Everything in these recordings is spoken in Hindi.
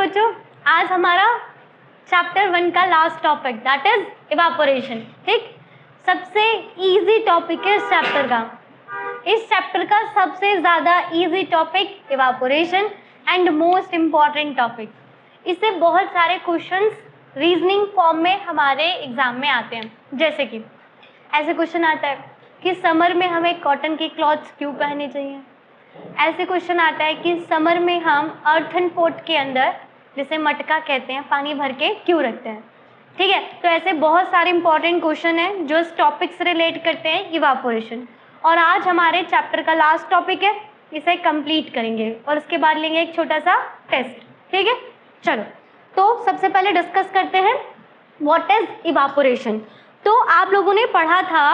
बच्चों, आज हमारा चैप्टर 1 का last topic that is evaporation. ठीक, सबसे इजी टॉपिक है इस चैप्टर का। इस चैप्टर का सबसे ज़्यादा easy topic evaporation and most important topic. इससे बहुत सारे क्वेश्चंस रीजनिंग फॉर्म में हमारे एग्जाम में आते हैं। जैसे कि ऐसे क्वेश्चन आता है कि समर में हमें कॉटन के क्लॉथ्स क्यों पहनने चाहिए। ऐसे क्वेश्चन आता है कि समर में हम अर्थन पॉट के अंदर, जिसे मटका कहते हैं, पानी भर के क्यों रखते हैं। ठीक है, तो ऐसे बहुत सारे इंपॉर्टेंट क्वेश्चन हैं जो इस टॉपिक से रिलेट करते हैं, इवापोरेशन। और आज हमारे चैप्टर का लास्ट टॉपिक है, इसे कंप्लीट करेंगे और उसके बाद लेंगे एक छोटा सा टेस्ट। ठीक है, चलो तो सबसे पहले डिस्कस करते हैं व्हाट इज इवापोरेशन। तो आप लोगों ने पढ़ा था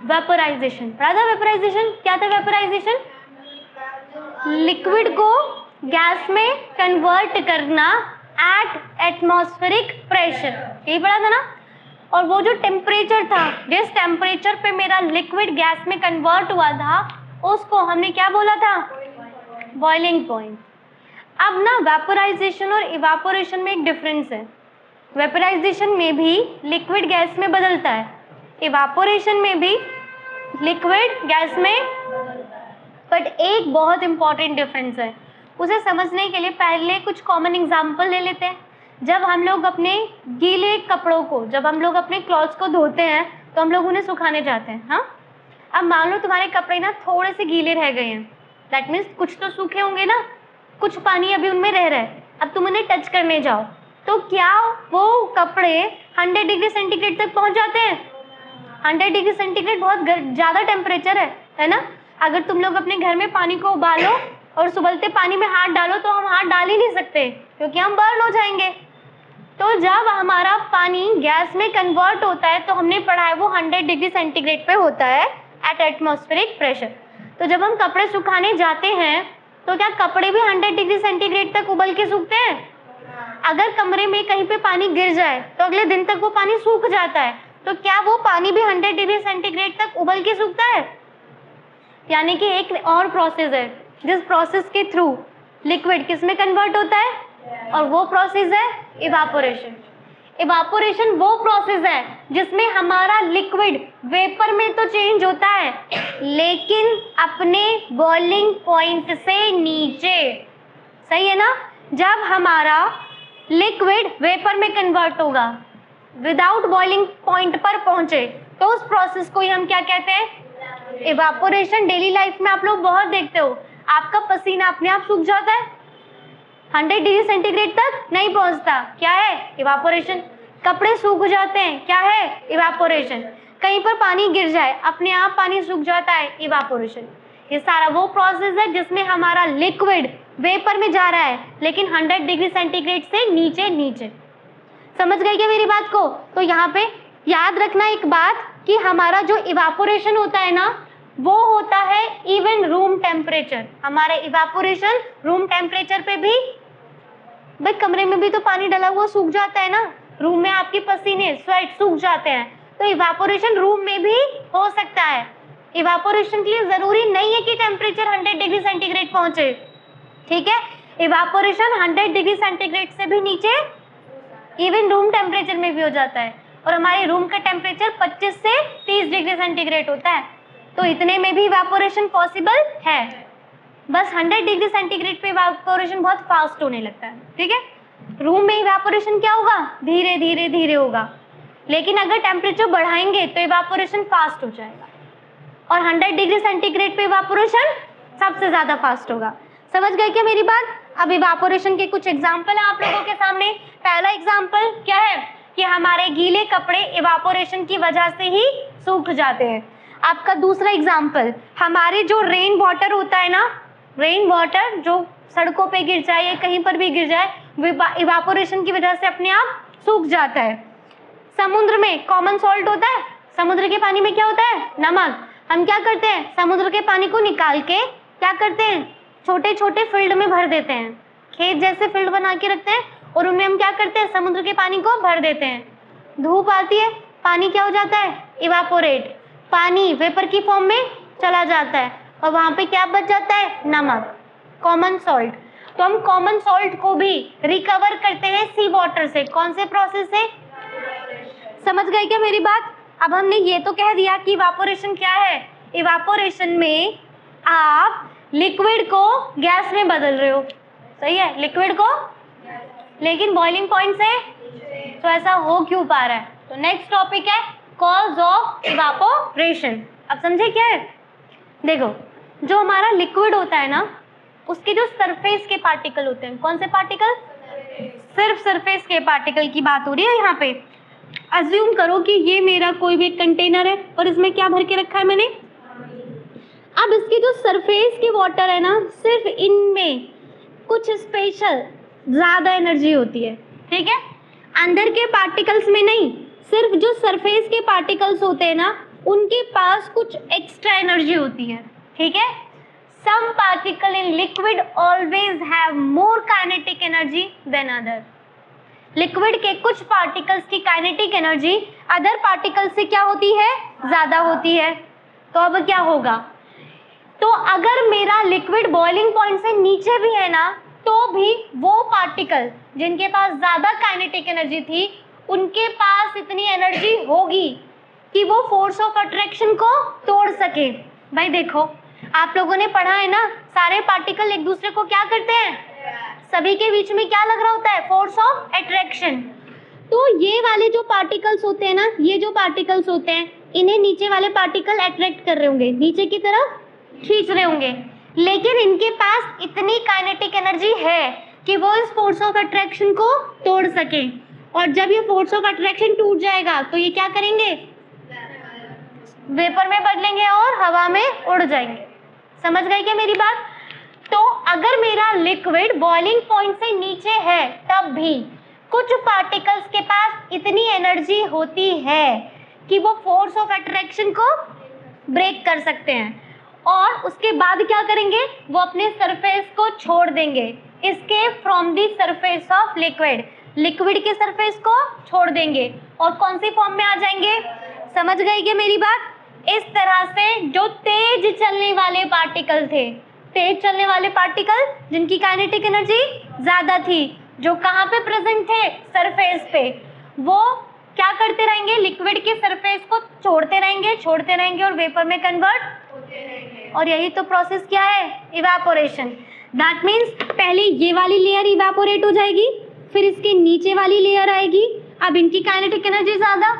वेपोराइजेशन, पढ़ा था वेपोराइजेशन। क्या था वेपोराइजेशन? लिक्विड को गैस में कन्वर्ट करना एट एटमॉस्फेरिक प्रेशर, यही पढ़ा था ना। और वो जो टेम्परेचर था, जिस टेम्परेचर पे मेरा लिक्विड गैस में कन्वर्ट हुआ था, उसको हमने क्या बोला था? Boiling point. अब ना वेपोराइजेशन और इवापोरेशन में एक डिफरेंस है। वेपोराइजेशन में भी लिक्विड गैस में बदलता है, इवापोरेशन में भी लिक्विड गैस में, बट एक बहुत इंपॉर्टेंट डिफरेंस है। उसे समझने के लिए पहले कुछ कॉमन एग्जांपल ले लेते हैं। जब हम लोग अपने गीले कपड़ों को, जब हम लोग अपने क्लॉथ्स को धोते हैं तो हम लोग उन्हें सुखाने जाते हैं। हाँ, अब मान लो तुम्हारे कपड़े ना थोड़े से गीले रह गए हैं, दैट मीन्स कुछ तो सूखे होंगे ना, कुछ पानी अभी उनमें रह रहा है। अब तुम उन्हें टच करने जाओ तो क्या वो कपड़े 100 डिग्री सेंटीग्रेड तक पहुंच जाते हैं? 100 डिग्री सेंटीग्रेड बहुत ज़्यादा टेम्परेचर है ना। अगर तुम लोग अपने घर में पानी को उबालो और उस उबलते पानी में हाथ डालो तो हम हाथ डाल ही नहीं सकते, क्योंकि हम बर्न हो जाएंगे। तो जब हमारा पानी गैस में कन्वर्ट होता है तो हमने पढ़ा है वो 100 डिग्री सेंटीग्रेड पे होता है एट एटमॉस्फेरिक प्रेशर। तो जब हम कपड़े सुखाने जाते हैं तो क्या कपड़े भी 100 डिग्री सेंटीग्रेड तक उबल के सूखते हैं? अगर कमरे में कहीं पे पानी गिर जाए तो अगले दिन तक वो पानी सूख जाता है, तो क्या वो पानी भी 100 डिग्री सेंटीग्रेड तक उबल के सूखता है? यानी कि एक और प्रोसेस है जिस प्रोसेस के थ्रू लिक्विड किस में कन्वर्ट होता है, और वो प्रोसेस है इवापोरेशन। इवापोरेशन वो प्रोसेस है जिसमें हमारा लिक्विड वेपर में तो चेंज होता है, लेकिन अपने बॉइलिंग पॉइंट से नीचे। सही है ना? जब हमारा लिक्विड वेपर में कन्वर्ट होगा, विदाउट बॉइलिंग पॉइंट पर पहुंचे, तो उस प्रोसेस को ही हम क्या कहते हैं? इवापोरेशन। डेली लाइफ में आप लोग बहुत देखते हो, आपका पसीना अपने आप सूख जाता है, 100 डिग्री सेंटीग्रेड तक नहीं पहुंचता, क्या है? इवापोरेशन। कपड़े सूख जाते हैं, क्या है? इवापोरेशन। कहीं पर पानी गिर जाए, अपने आप पानी सूख जाता है, इवापोरेशन। ये सारा वो प्रोसेस है जिसमें हमारा लिक्विड वेपर में जा रहा है, लेकिन 100 डिग्री सेंटीग्रेड से नीचे। समझ गए क्या मेरी बात को? तो यहाँ पे याद रखना एक बात कि हमारा जो इवापोरेशन होता है ना, वो होता है इवन रूम टेम्परेचर। हमारे इवापोरेशन रूम टेम्परेचर पे भी, भाई कमरे में भी तो पानी डला हुआ सूख जाता है ना, रूम में आपके पसीने स्वेट सूख जाते हैं, तो इवापोरेशन रूम में भी हो सकता है। इवापोरेशन के लिए जरूरी नहीं है कि टेम्परेचर 100 डिग्री सेंटीग्रेड पहुंचे। ठीक है, इवापोरेशन 100 डिग्री सेंटीग्रेड से भी नीचे इवन रूम टेम्परेचर में भी हो जाता है, और हमारे रूम का टेम्परेचर 25 से 30 डिग्री सेंटीग्रेड होता है, तो इतने में भी इवापोरेशन पॉसिबल है। बस 100 डिग्री सेंटीग्रेड पे इवापोरेशन बहुत फास्ट होने लगता है। ठीक है, रूम में इवापोरेशन क्या होगा? धीरे होगा, लेकिन अगर टेम्परेचर बढ़ाएंगे तो इवापोरेशन फास्ट हो जाएगा, और 100 डिग्री सेंटीग्रेड पे इवापोरेशन सबसे ज्यादा फास्ट होगा। समझ गए क्या मेरी बात? अब इवापोरेशन के कुछ एग्जाम्पल है आप लोगों के सामने। पहला एग्जाम्पल क्या है कि हमारे गीले कपड़े इवापोरेशन की वजह से ही सूख जाते हैं। आपका दूसरा एग्जाम्पल, हमारे जो रेन वाटर होता है ना, रेन वाटर जो सड़कों पे गिर जाए या कहीं पर भी गिर जाए, इवापोरेशन की वजह से अपने आप सूख जाता है। समुद्र में कॉमन सॉल्ट होता है, समुद्र के पानी में क्या होता है? नमक। हम क्या करते हैं? समुद्र के पानी को निकाल के क्या करते हैं? छोटे छोटे फील्ड में भर देते हैं, खेत जैसे फील्ड बना के रखते हैं, और उनमें हम क्या करते हैं? समुद्र के पानी को भर देते हैं। धूप आती है, पानी क्या हो जाता है? इवापोरेट, पानी वेपर की फॉर्म में चला जाता है, और वहां पे क्या बच जाता है? नमक, कॉमन सॉल्ट। तो हम कॉमन सॉल्ट को भी रिकवर करते हैं सी वाटर से। कौन से प्रोसेस से? समझ गए क्या मेरी बात? अब हमने ये तो कह दिया कि इवापोरेशन क्या है। इवापोरेशन में आप लिक्विड को गैस में बदल रहे हो, सही है, लिक्विड को, लेकिन बॉइलिंग पॉइंट से, तो ऐसा हो क्यों पा रहा है? तो नेक्स्ट टॉपिक है कॉज ऑफ इवापोरेशन। अब समझे क्या है? देखो, जो हमारा लिक्विड होता है ना, उसके जो सरफेस के पार्टिकल होते हैं, कौन से पार्टिकल? सिर्फ सरफेस के पार्टिकल की बात हो रही है यहाँ पे। अज्यूम करो कि ये मेरा कोई भी कंटेनर है और इसमें क्या भर के रखा है मैंने? अब इसके जो सरफेस के वाटर है ना, सिर्फ इनमें कुछ स्पेशल ज्यादा एनर्जी होती है, ठीक है, अंदर के पार्टिकल्स में नहीं। सिर्फ जो सरफेस के पार्टिकल्स होते हैं ना, उनके पास कुछ एक्स्ट्रा एनर्जी होती है, ठीक है। Some particle in liquid always have more kinetic energy than other. Liquid के कुछ पार्टिकल्स की काइनेटिक एनर्जी अदर पार्टिकल्स से क्या होती है? ज्यादा होती है। तो अब क्या होगा? तो अगर मेरा लिक्विड बॉइलिंग पॉइंट से नीचे भी है ना, तो भी वो पार्टिकल जिनके पास ज्यादा काइनेटिक एनर्जी थी, उनके पास इतनी एनर्जी होगी कि वो फोर्स ऑफ अट्रैक्शन को तोड़ सके। भाई देखो, आप लोगों ने पढ़ा है ना, सारे पार्टिकल एक दूसरे को क्या करते हैं? सभी के बीच में क्या लग रहा होता है? Force of attraction. तो ये वाले जो पार्टिकल्स होते हैं ना, ये जो पार्टिकल्स होते हैं, इन्हें नीचे वाले पार्टिकल अट्रैक्ट कर रहे होंगे, नीचे की तरफ खींच रहे होंगे, लेकिन इनके पास इतनी काइनेटिक एनर्जी है कि वो इस फोर्स ऑफ अट्रैक्शन को तोड़ सके। और जब ये फोर्स ऑफ अट्रैक्शन टूट जाएगा तो ये क्या करेंगे? वेपर में बदलेंगे और हवा में उड़ जाएंगे। समझ गए क्या मेरी बात? तो अगर मेरा लिक्विड बॉइलिंग पॉइंट से नीचे है, तब भी कुछ पार्टिकल्स के पास इतनी एनर्जी होती है कि वो फोर्स ऑफ अट्रैक्शन को ब्रेक कर सकते हैं, और उसके बाद क्या करेंगे? वो अपने सरफेस को छोड़ देंगे, escape from the surface of liquid, liquid के सरफेस को छोड़ देंगे और कौन सी फॉर्म में आ जाएंगे? समझ गए क्या मेरी बात? इस तरह से जो तेज चलने वाले पार्टिकल थे, तेज चलने वाले पार्टिकल जिनकी काइनेटिक एनर्जी ज्यादा थी, जो कहाँ पे प्रेजेंट थे? सरफेस पे, वो क्या करते रहेंगे? लिक्विड के सरफेस को छोड़ते रहेंगे और वेपर में कन्वर्ट होते रहेंगे। और यही तो प्रोसेस क्या है? इवापोरेशन। दैट मीन्स पहले ये वाली लेयर इवापोरेट हो जाएगी, फिर इसके नीचे वाली लेयर आएगी। अब इनकी काइनेटिक एनर्जी ज्यादा,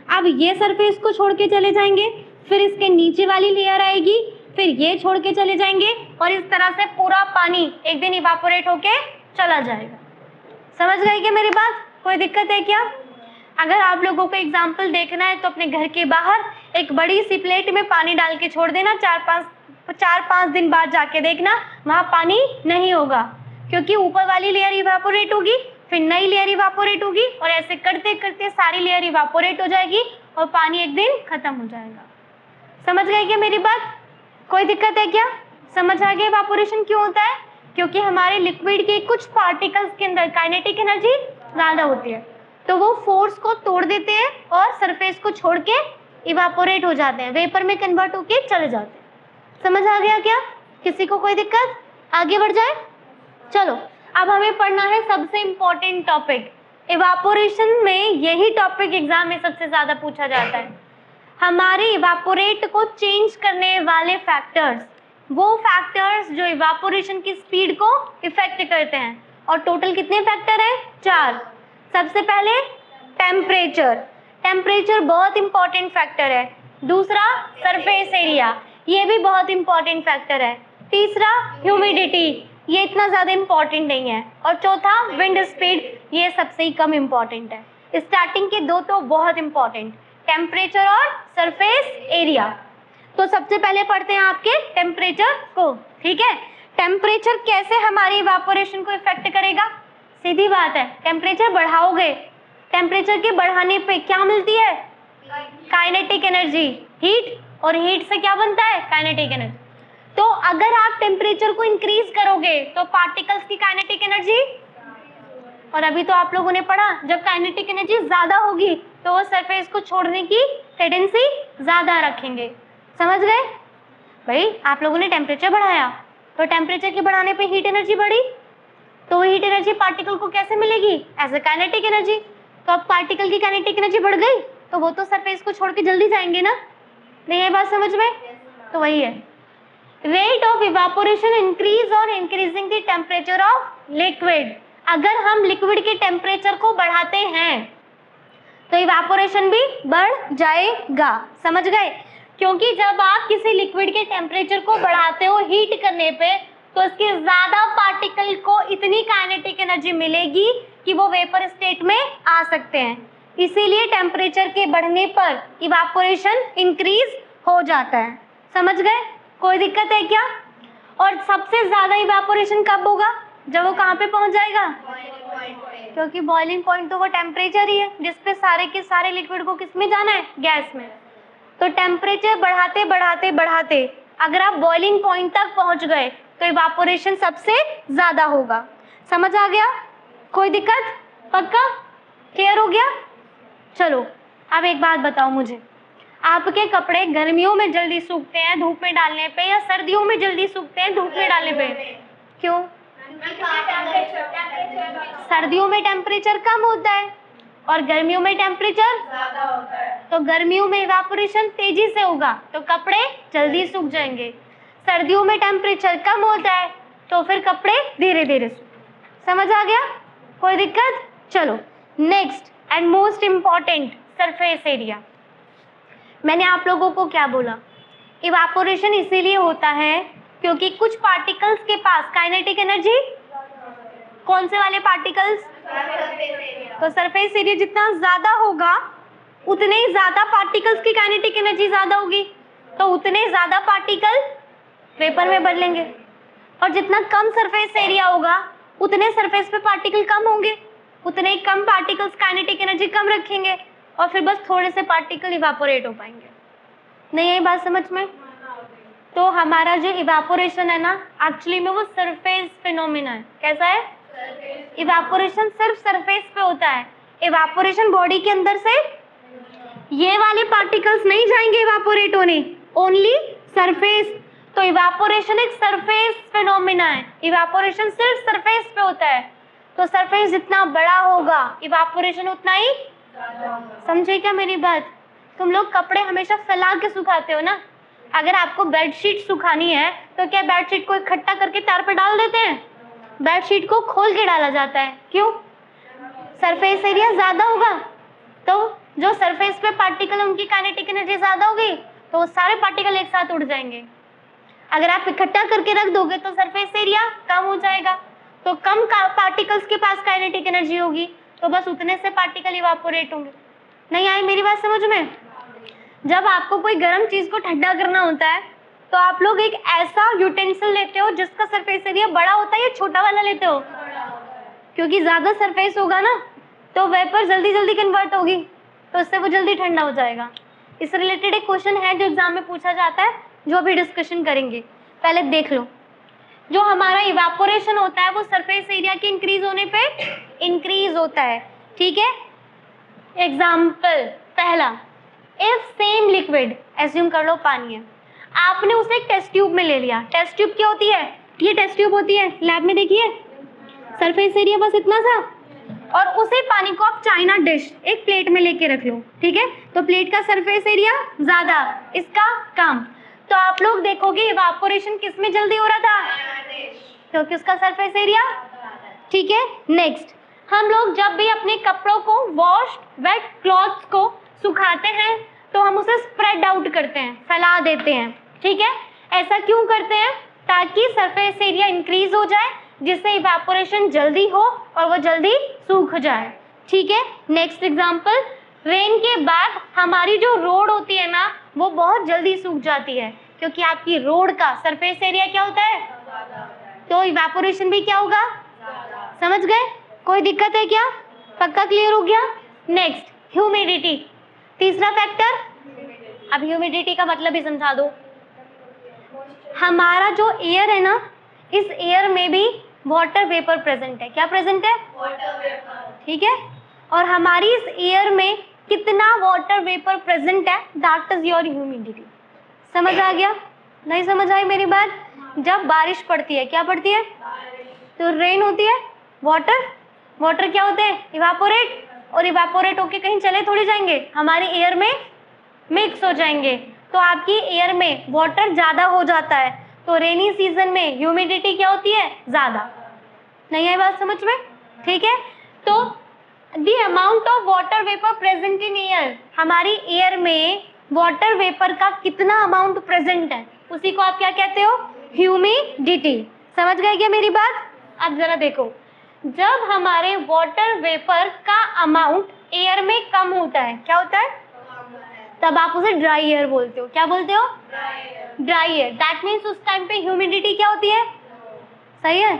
अब ये सरफेस को छोड़ के चले जाएंगे, फिर इसके नीचे वाली लेयर आएगी, फिर ये छोड़ के चले जाएंगे, और इस तरह से पूरा पानी एक दिन इवापोरेट होके चला जाएगा। समझ गए क्या मेरी बात? कोई दिक्कत है क्या? अगर आप लोगों को एग्जाम्पल देखना है तो अपने घर के बाहर एक बड़ी सी प्लेट में पानी डाल के छोड़ देना, 4-5 दिन बाद जाके देखना, वहाँ पानी नहीं होगा, क्योंकि ऊपर वाली लेयर इवापोरेट होगी, फिर नई लेयर इवापोरेट होगी, और ऐसे करते करते सारी लेयर इवापोरेट हो जाएगी और पानी एक दिन खत्म हो जाएगा। समझ गए क्या मेरी बात? कोई दिक्कत है क्या? समझ आ गया इवापोरेशन क्यों होता है? क्योंकि हमारे लिक्विड के कुछ पार्टिकल्स के अंदर काइनेटिक एनर्जी ज्यादा होती है, तो वो फोर्स को तोड़ देते हैं और सरफेस को छोड़ के इवापोरेट हो जाते हैं, वेपर में कन्वर्ट होके चले जाते हैं। समझ आ गया क्या? किसी को कोई दिक्कत? आगे बढ़ जाए। चलो, अब हमें पढ़ना है सबसे इम्पोर्टेंट टॉपिक। इवापोरेशन में यही टॉपिक एग्जाम में सबसे ज्यादा पूछा जाता है। हमारे इवापोरेट को चेंज करने वाले फैक्टर्स, वो फैक्टर्स जो इवापोरेशन की स्पीड को इफेक्ट करते हैं, और टोटल कितने फैक्टर हैं? 4। सबसे पहले टेम्परेचर, टेम्परेचर बहुत इंपॉर्टेंट फैक्टर है। दूसरा सरफेस एरिया, ये भी बहुत इंपॉर्टेंट फैक्टर है। तीसरा ह्यूमिडिटी, ये इतना ज़्यादा इंपॉर्टेंट नहीं है। और चौथा विंड स्पीड, ये सबसे ही कम इंपॉर्टेंट है। स्टार्टिंग के दो तो बहुत इंपॉर्टेंट, टेम्परेचर और सरफेस एरिया। तो सबसे पहले पढ़ते हैं आपके टेम्परेचर को, ठीक है। टेम्परेचर कैसे हमारी इवापोरेशन को इफेक्ट करेगा? सीधी बात है, टेम्परेचर बढ़ाओगे, टेम्परेचर के बढ़ाने पे क्या मिलती है? काइनेटिक एनर्जी, हीट, और हीट से क्या बनता है? Kinetic energy. तो अगर आप टेम्परेचर को इंक्रीज करोगे तो पार्टिकल्स की काइनेटिक एनर्जी, और अभी तो आप लोगों ने पढ़ा, जब काइनेटिक एनर्जी ज्यादा होगी तो वो सरफेस को छोड़ने की टेंडेंसी ज्यादा रखेंगे। समझ गए भाई? आप लोगों ने टेम्परेचर बढ़ाया तो टेम्परेचर के बढ़ाने पे हीट एनर्जी बढ़ी, तो हीट एनर्जी पार्टिकल को कैसे मिलेगी? As a kinetic energy. तो अब पार्टिकल की काइनेटिक एनर्जी बढ़ गई तो वो तो सरफेस को छोड़ के जल्दी जाएंगे ना। नहीं ये बात समझ में? तो वही है, रेट ऑफ इवापोरेशन इंक्रीज और increasing the temperature of liquid. अगर हम लिक्विड के टेम्परेचर को बढ़ाते हैं तो इवापोरेशन भी बढ़ जाएगा। समझ गए? क्योंकि जब आप किसी लिक्विड के टेम्परेचर को बढ़ाते हो हीट करने पे तो इसके ज्यादा पार्टिकल को इतनी काइनेटिक एनर्जी मिलेगी कि वो वेपर स्टेट में आ सकते हैं। इसीलिए टेम्परेचर के बढ़ने पर इवापोरेशन इंक्रीज हो जाता है। समझ गए? कोई दिक्कत है क्या? और सबसे ज्यादा इवापोरेशन कब होगा? जब वो कहाँ पे पहुंच जाएगा? क्योंकि बॉइलिंग पॉइंट तो वो टेम्परेचर ही है जिसपे सारे के सारे लिक्विड को किस में जाना है? गैस में। तो टेम्परेचर बढ़ाते बढ़ाते बढ़ाते अगर आप बॉइलिंग पॉइंट तक पहुंच गए तो इवापोरेशन सबसे ज्यादा होगा। समझ आ गया? कोई दिक्कत? पक्का? क्लियर हो गया? चलो अब एक बात बताओ मुझे, आपके कपड़े गर्मियों में जल्दी सूखते हैं धूप में डालने पे या सर्दियों में जल्दी सूखते हैं धूप में डालने पे? क्यों? सर्दियों में टेम्परेचर कम होता है और गर्मियों में टेम्परेचर ज्यादा होता है। तो गर्मियों में इवापोरेशन तेजी से होगा तो कपड़े जल्दी सूख जाएंगे। सर्दियों में टेम्परेचर कम होता है तो फिर कपड़े धीरे धीरे सूख। समझ आ गया? कोई दिक्कत? चलो next and most important, surface area. मैंने आप लोगों को क्या बोला? इवापोरेशन इसीलिए होता है क्योंकि कुछ पार्टिकल्स के पास काइनेटिक एनर्जी, कौन से वाले पार्टिकल्स? तो सरफेस एरिया जितना ज्यादा होगा उतने ही ज्यादा पार्टिकल्स की काइनेटिक एनर्जी ज्यादा होगी तो उतने ज्यादा पार्टिकल वेपर में बदलेंगे। और जितना कम सरफेस एरिया होगा उतने सरफेस पे पार्टिकल कम होंगे, उतने ही कम पार्टिकल्स काइनेटिक एनर्जी कम रखेंगे और फिर बस थोड़े से पार्टिकल इवापोरेट हो पाएंगे। नहीं यही बात समझ में? तो हमारा जो इवापोरेशन है ना एक्चुअली में वो सरफेस फिनोमिना है। कैसा है? इवापोरेशन सिर्फ सरफेस पे होता है। इवापोरेशन बॉडी के अंदर से ये वाले पार्टिकल्स नहीं जाएंगे इवापोरेट होने, ओनली सरफेस। तो इवापोरेशन एक सरफेस फिनोमिना है, इवापोरेशन सिर्फ सरफेस पे होता है। तो सरफेस जितना बड़ा होगा इवापोरेशन उतना ही। समझे क्या मेरी बात? तुम लोग कपड़े हमेशा फैला के सुखाते हो ना। अगर आपको बेडशीट सुखानी है तो क्या बेडशीट को इकट्ठा करके तार पे डाल देते हैं? बेडशीट को खोल के डाला जाता है। क्यों? सरफेस एरिया ज्यादा होगा तो जो सरफेस पे पार्टिकल उनकी काइनेटिक एनर्जी ज्यादा होगी तो वो सारे पार्टिकल एक साथ उड़ जाएंगे। अगर आप इकट्ठा करके रख दोगे तो सरफेस एरिया कम हो जाएगा। तो कम पार्टिकल्स के पास काइनेटिक एनर्जी होगी तो बस उतने से पार्टिकल इवापोरेट होंगे। नहीं आई मेरी बात समझ में? जब आपको कोई गर्म चीज को ठंडा करना होता है तो आप लोग एक ऐसा यूटेंसिल लेते हो जिसका सरफेस एरिया बड़ा होता है या छोटा वाला लेते हो? क्योंकि ज्यादा सरफेस होगा ना तो वेपर जल्दी जल्दी कन्वर्ट होगी तो उससे वो जल्दी ठंडा हो जाएगा। इस रिलेटेड एक क्वेश्चन है जो एग्जाम में पूछा जाता है जो अभी डिस्कशन करेंगे। पहले देख लो, जो हमारा इवापोरेशन होता है वो सरफेस एरिया के इंक्रीज होने पे इंक्रीज होता है। ठीक है? एग्जाम्पल पहला, इफ सेम लिक्विड, एज्यूम कर लो पानी है, आपने उसे एक टेस्ट ट्यूब में ले लिया। टेस्ट ट्यूब क्या होती है? ये टेस्ट ट्यूब होती है, लैब में देखिए, सरफेस एरिया बस इतना सा। और उसी पानी को आप चाइना डिश एक प्लेट में लेके रख लो। ठीक है? तो प्लेट का सरफेस एरिया ज्यादा, इसका कम। तो आप लोग देखोगे इवापोरेशन किस में जल्दी हो रहा था? क्योंकि उसका सरफेस एरिया। ठीक है? नेक्स्ट, हम लोग जब भी अपने कपड़ों को वॉश वेट क्लॉथ्स को सुखाते हैं तो हम उसे स्प्रेड आउट करते हैं, फैला देते हैं। ठीक है? ऐसा क्यों करते हैं? ताकि सरफेस एरिया इंक्रीज हो जाए जिससे इवापोरेशन जल्दी हो और वो जल्दी सूख जाए। ठीक है? नेक्स्ट एग्जांपल, रेन के बाद हमारी जो रोड होती है ना वो बहुत जल्दी सूख जाती है क्योंकि आपकी रोड का सरफेस एरिया क्या होता है? तो इवापोरेशन भी क्या होगा? समझ गए? कोई दिक्कत है क्या? पक्का क्लियर हो गया? नेक्स्ट, ह्यूमिडिटी, तीसरा फैक्टर। अब ह्यूमिडिटी का मतलब ही समझा दो। हमारा जो एयर है ना, इस एयर में भी वाटर वेपर प्रेजेंट है। क्या प्रेजेंट है? Water vapour. ठीक है? और हमारी इस एयर में कितना वाटर वेपर प्रेजेंट है, दैट इज योर ह्यूमिडिटी। समझ आ गया? नहीं समझ आई मेरी बात? जब बारिश पड़ती है, क्या पड़ती है? तो रेन होती है, वाटर, वाटर क्या होते हैं? इवापोरेट, और इवापोरेट होके कहीं चले थोड़ी जाएंगे, हमारी एयर में मिक्स हो जाएंगे। तो आपकी एयर में वाटर ज़्यादा हो जाता है, तो रेनी सीजन में ह्यूमिडिटी क्या होती है? ज़्यादा। नहीं है बात समझ में? ठीक है, तो the amount of water vapour present in air, हमारी एयर में वाटर वेपर का कितना अमाउंट प्रेजेंट है, उसी को आप क्या कहते हो? ह्यूमिडिटी। समझ गए क्या मेरी बात? अब जरा देखो, जब हमारे वाटर वेपर का अमाउंट एयर में कम होता है, क्या होता है? तब आप उसे ड्राई एयर बोलते हो। क्या बोलते हो? Dry air. दैट मीन्स उस टाइम पे ह्यूमिडिटी क्या होती है? सही है।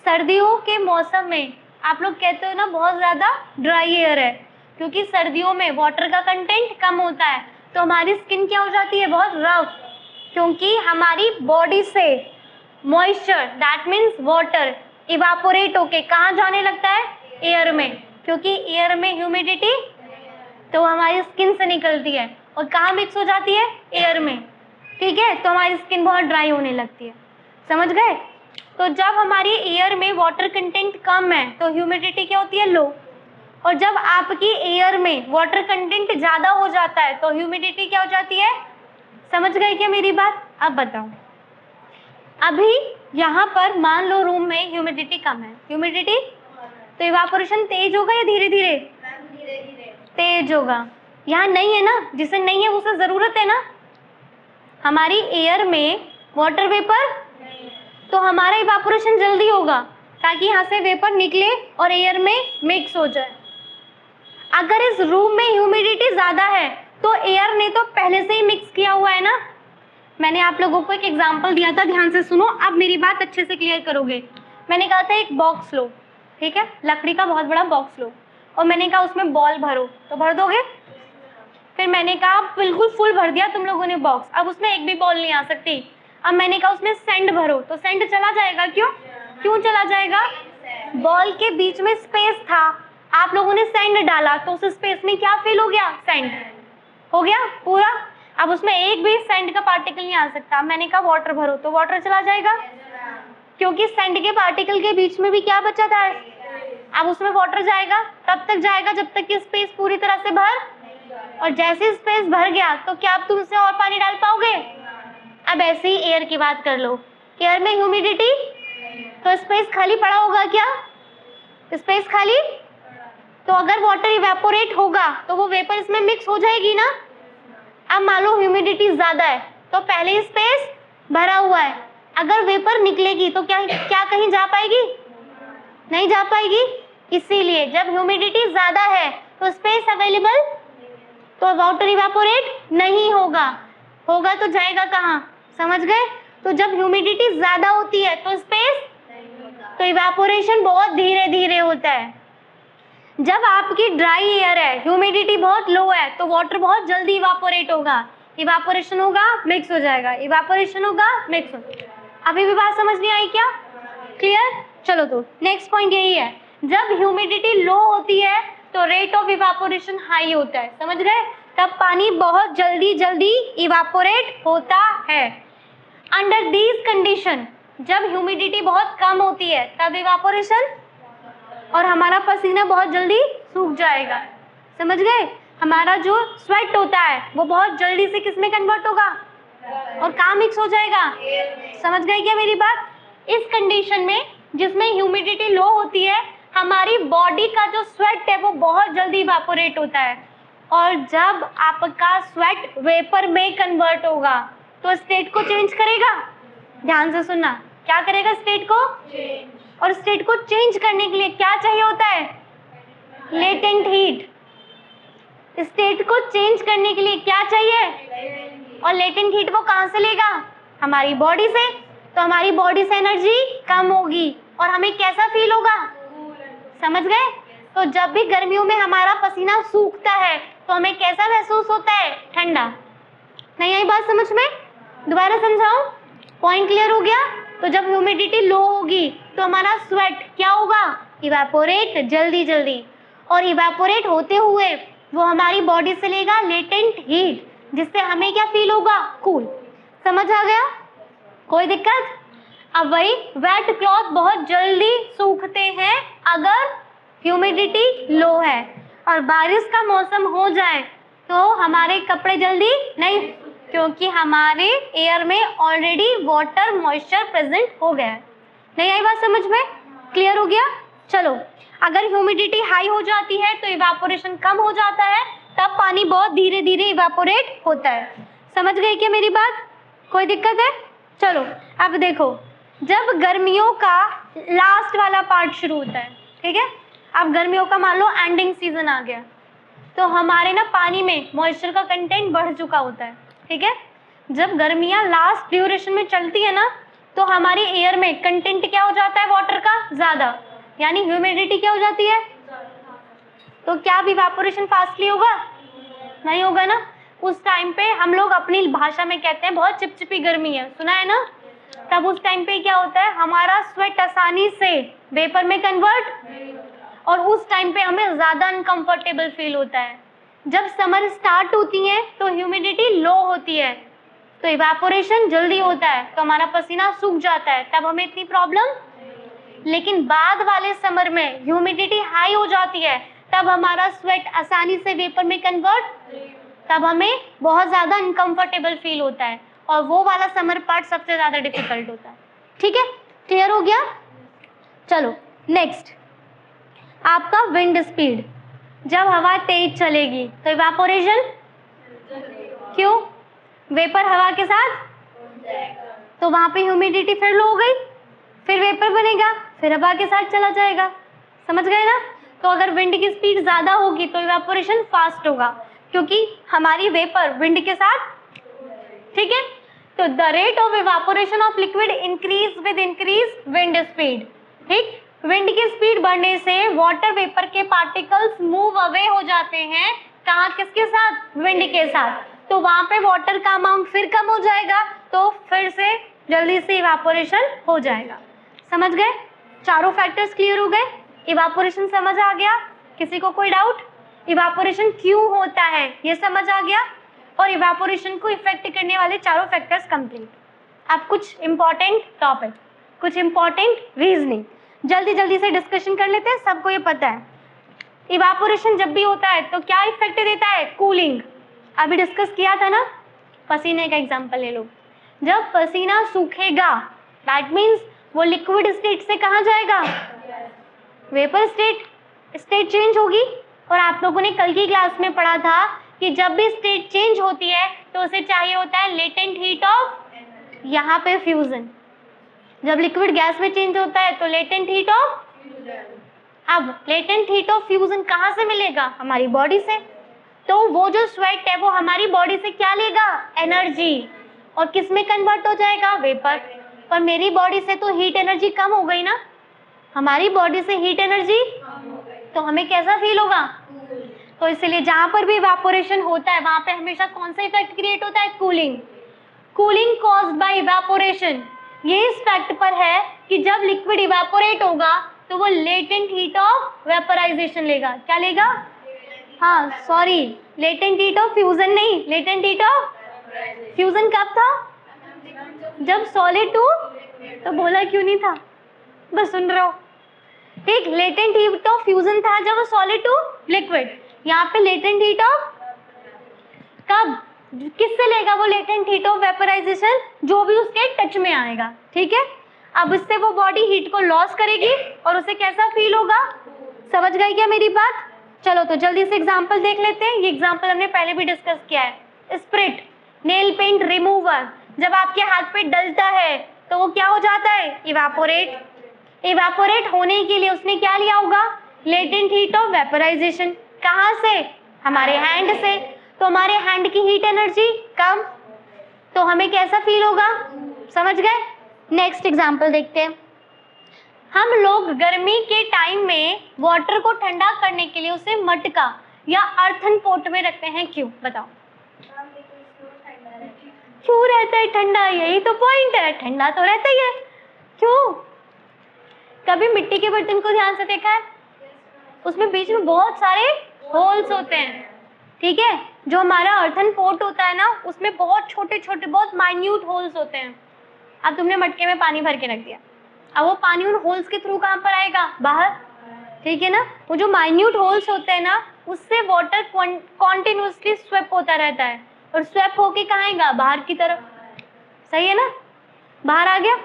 सर्दियों के मौसम में आप लोग कहते हो ना बहुत ज़्यादा ड्राई एयर है, क्योंकि सर्दियों में वाटर का कंटेंट कम होता है, तो हमारी स्किन क्या हो जाती है? बहुत रफ, क्योंकि हमारी बॉडी से moisture that means water evaporate होके कहाँ जाने लगता है? एयर में, क्योंकि एयर में ह्यूमिडिटी तो हमारी स्किन से निकलती है और कहाँ मिक्स हो जाती है? एयर में। ठीक है, तो हमारी स्किन बहुत ड्राई होने लगती है। समझ गए? तो जब हमारी एयर में वाटर कंटेंट कम है तो ह्यूमिडिटी क्या होती है? लो। और जब आपकी एयर में वाटर कंटेंट ज़्यादा हो जाता है तो ह्यूमिडिटी क्या हो जाती है? समझ गए क्या मेरी बात? अब बताओ, अभी यहाँ पर मान लो रूम में ह्यूमिडिटी कम है, ह्यूमिडिटी तो इवापोरेशन तेज होगा या धीरे धीरे? तेज होगा। यहाँ नहीं है ना, जिसे नहीं है उसे ज़रूरत है ना। हमारी एयर में वाटर वेपर, तो हमारा इवापोरेशन जल्दी होगा ताकि यहाँ से वेपर निकले और एयर में मिक्स हो जाए। अगर इस रूम में ह्यूमिडिटी ज़्यादा है तो एयर ने तो पहले से ही मिक्स किया हुआ है ना। मैंने आप लोगों को एक एग्जांपल दिया था, ध्यान से सुनो, अब मेरी बात अच्छे से क्लियर करोगे। मैंने कहा था एक बॉक्स लो, ठीक है, लकड़ी का बहुत बड़ा बॉक्स लो, और मैंने कहा उसमें बॉल भरो, तो भर दोगे? फिर मैंने कहा बिल्कुल फुल भर दिया तुम लोगों ने बॉक्स, अब उसमें एक भी बॉल नहीं आ सकती। अब मैंने कहा उसमें सैंड भरो, तो सैंड चला जाएगा? क्यों चला जाएगा? बॉल के बीच में स्पेस था, आप लोगों ने सैंड डाला तो उस स्पेस में क्या फिल हो गया? सैंड हो गया पूरा। अब उसमें एक भी सैंड का पार्टिकल नहीं आ सकता। मैंने कहा वाटर भरो, तो वाटर चला जाएगा, क्योंकि सैंड के पार्टिकल के बीच में भी क्या बचा था? अब उसमें वाटर जाएगा, तब तक जाएगा जब तक कि स्पेस पूरी तरह से भर, और जैसे स्पेस भर गया तो क्या अब तुम उसमें और पानी डाल पाओगे? अब ऐसे ही एयर की बात कर लो, एयर में ह्यूमिडिटी तो स्पेस खाली पड़ा होगा, क्या स्पेस खाली? तो अगर वाटर इवेपोरेट होगा तो वो वेपर इसमें मिक्स हो जाएगी ना। अब मान लो ह्यूमिडिटी ज्यादा है तो पहले ही स्पेस भरा हुआ है, अगर वेपर निकलेगी तो क्या कहीं जा पाएगी? नहीं जा पाएगी। इसीलिए जब ह्यूमिडिटी ज्यादा है तो स्पेस अवेलेबल, तो वाटर इवेपोरेट नहीं होगा, होगा तो जाएगा कहाँ? समझ गए? तो जब ह्यूमिडिटी ज्यादा होती है तो स्पेस, तो इवेपोरेशन बहुत धीरे धीरे होता है। जब आपकी ड्राई एयर है, ह्यूमिडिटी बहुत लो है, तो वाटर बहुत जल्दी इवापोरेट होगा, इवापोरेशन होगा मिक्स हो जाएगा, इवापोरेशन होगा मिक्स हो। अभी भी बात समझ नहीं आई क्या? क्लियर? चलो तो नेक्स्ट पॉइंट यही है, जब ह्यूमिडिटी लो होती है तो रेट ऑफ इवापोरेशन हाई होता है। समझ गए? तब पानी बहुत जल्दी जल्दी इवापोरेट होता है। अंडर दीज कंडीशन, जब ह्यूमिडिटी बहुत कम होती है तब इवापोरेशन, और हमारा पसीना बहुत जल्दी सूख जाएगा। समझ गए? हमारा जो स्वेट होता है वो बहुत जल्दी से किस में कन्वर्ट होगा और कहाँ मिक्स हो जाएगा? समझ गए क्या मेरी बात? इस कंडीशन में जिसमें ह्यूमिडिटी लो होती है, हमारी बॉडी का जो स्वेट है वो बहुत जल्दी इवापोरेट होता है, और जब आपका स्वेट वेपर में कन्वर्ट होगा तो स्टेट को चेंज करेगा। ध्यान से सुनना, क्या करेगा? स्टेट को चेंज। और स्टेट को चेंज करने के लिए क्या चाहिए होता है? Latent heat. स्टेट को चेंज करने के लिए क्या चाहिए? और लेटेंट हीट वो कहाँ से लेगा? हमारी बॉडी से। तो हमारी बॉडी से एनर्जी कम होगी और हमें कैसा फील होगा? समझ गए? तो जब भी गर्मियों में हमारा पसीना सूखता है तो हमें कैसा महसूस होता है? ठंडा। नहीं आई बात समझ में? दोबारा समझाओ, पॉइंट क्लियर हो गया? तो जब ह्यूमिडिटी लो होगी तो हमारा स्वेट क्या होगा? इवेपोरेट जल्दी जल्दी, और इवेपोरेट होते हुए वो हमारी बॉडी से लेगा लेटेंट हीट, जिससे हमें क्या फील होगा? कूल। समझ आ गया? कोई दिक्कत? अब वही वेट क्लॉथ बहुत जल्दी सूखते हैं अगर ह्यूमिडिटी लो है, और बारिश का मौसम हो जाए तो हमारे कपड़े जल्दी नहीं, क्योंकि हमारे एयर में ऑलरेडी वाटर मॉइस्चर प्रेजेंट हो गया है। नहीं आई बात समझ में? क्लियर हो गया? चलो, अगर ह्यूमिडिटी हाई हो जाती है तो इवापोरेशन कम हो जाता है, तब पानी बहुत धीरे धीरे इवापोरेट होता है। समझ गए क्या मेरी बात? कोई दिक्कत है? चलो अब देखो, जब गर्मियों का लास्ट वाला पार्ट शुरू होता है, ठीक है, अब गर्मियों का मान लो एंडिंग सीजन आ गया, तो हमारे ना पानी में मॉइस्चर का कंटेंट बढ़ चुका होता है, ठीक है। जब गर्मियाँ लास्ट ड्यूरेशन में चलती है ना, तो हमारी एयर में कंटेंट क्या हो जाता है वाटर का ज़्यादा, यानी ह्यूमिडिटी क्या हो जाती है। तो क्या इवापोरेशन फास्टली होगा? नहीं होगा ना। उस टाइम पे हम लोग अपनी भाषा में कहते हैं बहुत चिपचिपी गर्मी है, सुना है ना। तब उस टाइम पे क्या होता है, हमारा स्वेट आसानी से वेपर में कन्वर्ट, और उस टाइम पे हमें ज़्यादा अनकंफर्टेबल फील होता है। जब समर स्टार्ट होती है तो ह्यूमिडिटी लो होती है, तो इवापोरेशन जल्दी होता है, तो हमारा पसीना सूख जाता है, तब हमें इतनी प्रॉब्लम। लेकिन बाद वाले समर में ह्यूमिडिटी हाई हो जाती है, तब हमारा स्वेट आसानी से वेपर में कन्वर्ट, तब हमें बहुत ज़्यादा अनकंफर्टेबल फील होता है, और वो वाला समर पार्ट सबसे ज़्यादा डिफिकल्ट होता है। ठीक है, क्लियर हो गया? चलो नेक्स्ट, आपका विंड स्पीड। जब हवा तेज चलेगी तो इवापोरेशन, क्यों? वेपर हवा के साथ, तो वहाँ पे ह्यूमिडिटी फिर लो हो गई, फिर वेपर बनेगा, फिर हवा के साथ चला जाएगा। समझ गए ना? तो अगर विंड की स्पीड ज़्यादा होगी तो इवापोरेशन फास्ट होगा, क्योंकि हमारी वेपर विंड के साथ, ठीक है। तो the rate of evaporation of liquid increase with increase wind speed. ठीक, विंड की स्पीड बढ़ने से वाटर वेपर के पार्टिकल्स मूव अवे हो जाते हैं, कहाँ, किसके साथ? विंड के साथ। तो वहाँ पे वाटर का अमाउंट फिर कम हो जाएगा, तो फिर से जल्दी से इवापोरेशन हो जाएगा। समझ गए? चारों फैक्टर्स क्लियर हो गए? इवापोरेशन समझ आ गया? किसी को कोई डाउट? इवापोरेशन क्यों होता है ये समझ आ गया, और इवापोरेशन को इफेक्ट करने वाले चारों फैक्टर्स कंप्लीट। अब कुछ इंपॉर्टेंट टॉपिक, कुछ इंपॉर्टेंट रीजनिंग जल्दी जल्दी से डिस्कशन कर लेते हैं। सबको ये पता है इवापोरेशन जब भी होता है तो क्या इफेक्ट देता है? कूलिंग। अभी डिस्कस किया था ना, पसीने का एग्जांपल ले लो। जब पसीना सूखेगा दैट मीन्स वो लिक्विड स्टेट से कहाँ जाएगा? वेपर स्टेट चेंज होगी। और आप लोगों ने कल की क्लास में पढ़ा था कि जब भी स्टेट चेंज होती है तो उसे चाहिए होता है लेटेंट हीट ऑफ, यहाँ पे फ्यूजन। जब लिक्विड गैस में चेंज होता है तो लेटेंट हीट ऑफ, अब लेटेंट हीट ऑफ फ्यूजन कहाँ से मिलेगा? हमारी बॉडी से। तो वो जो स्वेट है वो हमारी बॉडी से क्या लेगा? एनर्जी, और किस में कन्वर्ट हो जाएगा? वेपर। पर मेरी बॉडी से तो हीट एनर्जी कम हो गई ना, हमारी बॉडी से हीट एनर्जी, तो हमें कैसा फील होगा? तो इसलिए जहां पर भी इवापोरेशन होता है वहां पे हमेशा कौन सा इफेक्ट क्रिएट होता है? Cooling. Cooling caused by evaporation. ये इस फैक्ट पर है कि जब लिक्विड इवापोरेट होगा तो वो लेटेंट हीट ऑफ वेपराइजेशन लेगा। क्या लेगा? हाँ sorry, latent heat of fusion नहीं, लेटेंट हीट ऑफ फ्यूजन कब था? जब सॉलिड टू, तो बोला क्यों नहीं था? बस सुन रहे हो। ठीक, लेटेंट हीट ऑफ फ्यूजन था जब वो सॉलिड टू लिक्विड। यहाँ पे लेटेंट हीट ऑफ कब, किससे लेगा वो लेटेंट हीट ऑफ वेपराइजेशन? जो भी उसके टच में आएगा। ठीक है, अब इससे वो बॉडी हीट को लॉस करेगी और उसे कैसा फील होगा? समझ गए क्या मेरी बात? चलो तो जल्दी से एग्जांपल देख लेते हैं। ये एग्जांपल हमने पहले भी डिस्कस किया है। स्प्रिट नेल पेंट रिमूवर, जब आपके हाथ पे डलता है तो वो क्या हो जाता है? इवापोरेट। इवापोरेट होने के लिए उसने क्या लिया होगा? Latent heat of vaporization. कहाँ से? हमारे हैंड से। तो हमारे हैंड की हीट एनर्जी कम, तो हमें कैसा फील होगा? समझ गए? नेक्स्ट एग्जांपल देखते हैं। हम लोग गर्मी के टाइम में वाटर को ठंडा करने के लिए उसे मटका या अर्थन पोट में रखते हैं। क्यों बताओ? क्यों रहता है ठंडा? यही तो पॉइंट है, ठंडा तो रहता ही है। क्यों? कभी मिट्टी के बर्तन को ध्यान से देखा है? उसमें बीच में बहुत सारे होल्स होते हैं। ठीक है, जो हमारा अर्थन पोट होता है ना, उसमें बहुत छोटे छोटे बहुत माइन्यूट होल्स होते हैं। अब तुमने मटके में पानी भर के रख दिया, अब वो पानी उन होल्स के थ्रू कहाँ पर आएगा, बाहर, ठीक है ना। वो जो माइन्यूट होल्स होते हैं ना, उससे वाटर कॉन्टिन्यूसली स्वेप होता रहता है और स्वेप होके कहाँ आएगा, बाहर की तरफ, सही है ना, बाहर आ गया।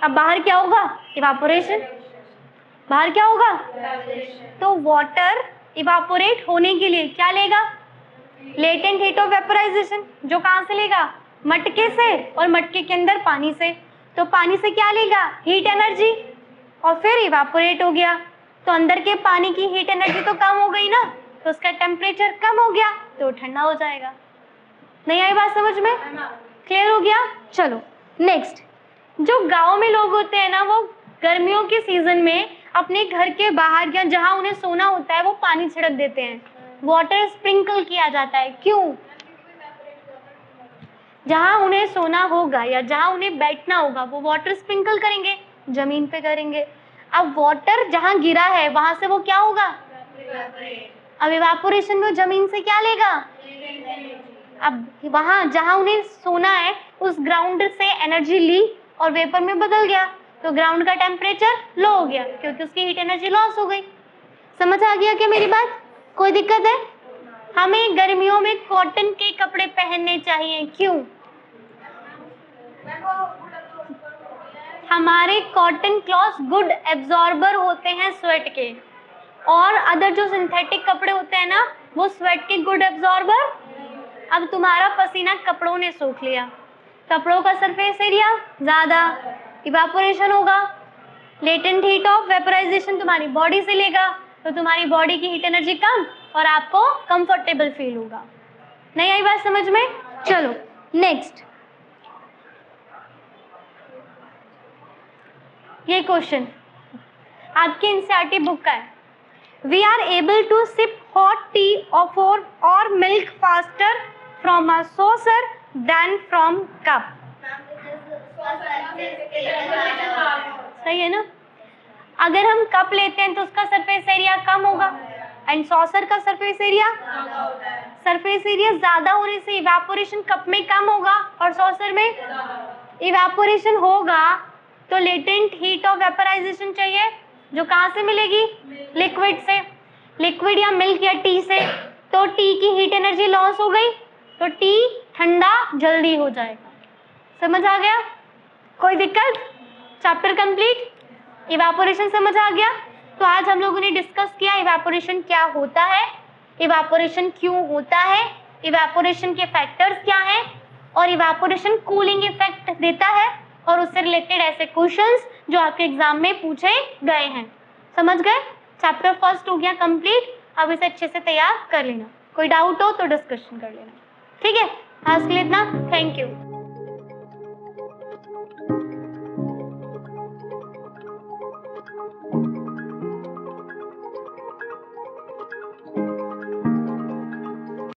अब बाहर क्या होगा, इवापोरेशन, बाहर क्या होगा, तो वाटर इवापोरेट होने के लिए क्या लेगा, लेटेंट हीट ऑफ वेपोराइजेशन, जो कहाँ से लेगा, मटके से, और मटके के अंदर पानी से, तो पानी से क्या लेगा, हीट एनर्जी, और फिर इवापोरेट हो गया, तो अंदर के पानी की हीट एनर्जी तो कम हो गई ना, तो उसका टेम्परेचर कम हो गया, तो ठंडा हो जाएगा। नहीं आई बात समझ में, क्लियर हो गया। चलो नेक्स्ट, जो गांव में लोग होते हैं ना, वो गर्मियों के सीजन में अपने घर के बाहर या जहां उन्हें सोना होता है वो पानी छिड़क देते हैं, वाटर स्प्रिंकल किया जाता है। क्यों, जहां उन्हें सोना होगा या जहां उन्हें बैठना होगा वो वाटर स्प्रिंकल करेंगे, जमीन पे करेंगे। अब वाटर जहां गिरा है वहां से वो क्या होगा, अब इवापोरेशन में जमीन से क्या लेगा, अब वहां जहां उन्हें सोना है उस ग्राउंड से एनर्जी ली और वेपर में बदल गया, तो ग्राउंड का टेम्परेचर लो हो गया क्योंकि उसकी हीट एनर्जी लॉस हो गई। समझ आ गया क्या मेरी बात, कोई दिक्कत है। हमें गर्मियों में कॉटन के कपड़े पहनने चाहिए, क्यों, हमारे कॉटन क्लॉथ गुड एब्जॉर्बर होते हैं स्वेट के, और अदर जो सिंथेटिक कपड़े होते हैं ना वो स्वेट के गुड एब्जॉर्बर। अब तुम्हारा पसीना कपड़ों ने सोख लिया, कपड़ों का सरफेस एरिया ज्यादा, इवापोरेशन होगा, लेटेंट हीट ऑफ वेपोराइजेशन तुम्हारी बॉडी से लेगा, तो तुम्हारी बॉडी की हीट एनर्जी कम और आपको कंफर्टेबल फील होगा। नहीं आई बात समझ में। चलो नेक्स्ट, ये क्वेश्चन आपके एनसीईआरटी बुक का है। We are able to sip hot tea or milk faster from a saucer than from cup. सही है ना, अगर हम कप लेते हैं तो उसका सरफेस एरिया कम होगा एंड सॉसर का सरफेस एरिया ज्यादा होने से इवेपोरेशन कप में कम होगा और सॉसर में इवेपोरेशन होगा, तो लेटेंट हीट ऑफ वेपोराइजेशन चाहिए जो कहाँ से मिलेगी, लिक्विड से, लिक्विड या मिल्क या टी से, तो टी की हीट एनर्जी लॉस हो गई तो टी ठंडा जल्दी हो जाएगा। समझ आ गया, कोई दिक्कत, चैप्टर कंप्लीट, इवेपोरेशन समझ आ गया। तो आज हम लोगों ने डिस्कस किया इवेपोरेशन क्या होता है, इवेपोरेशन क्यों होता है, इवेपोरेशन के फैक्टर्स क्या हैं, और इवेपोरेशन कूलिंग इफेक्ट देता है, और उससे रिलेटेड ऐसे क्वेश्चंस जो आपके एग्जाम में पूछे गए हैं। समझ गए, चैप्टर फर्स्ट हो गया कंप्लीट। अब इसे अच्छे से तैयार कर लेना, कोई डाउट हो तो डिस्कशन कर लेना, ठीक है। आज के लिए इतना, थैंक यू।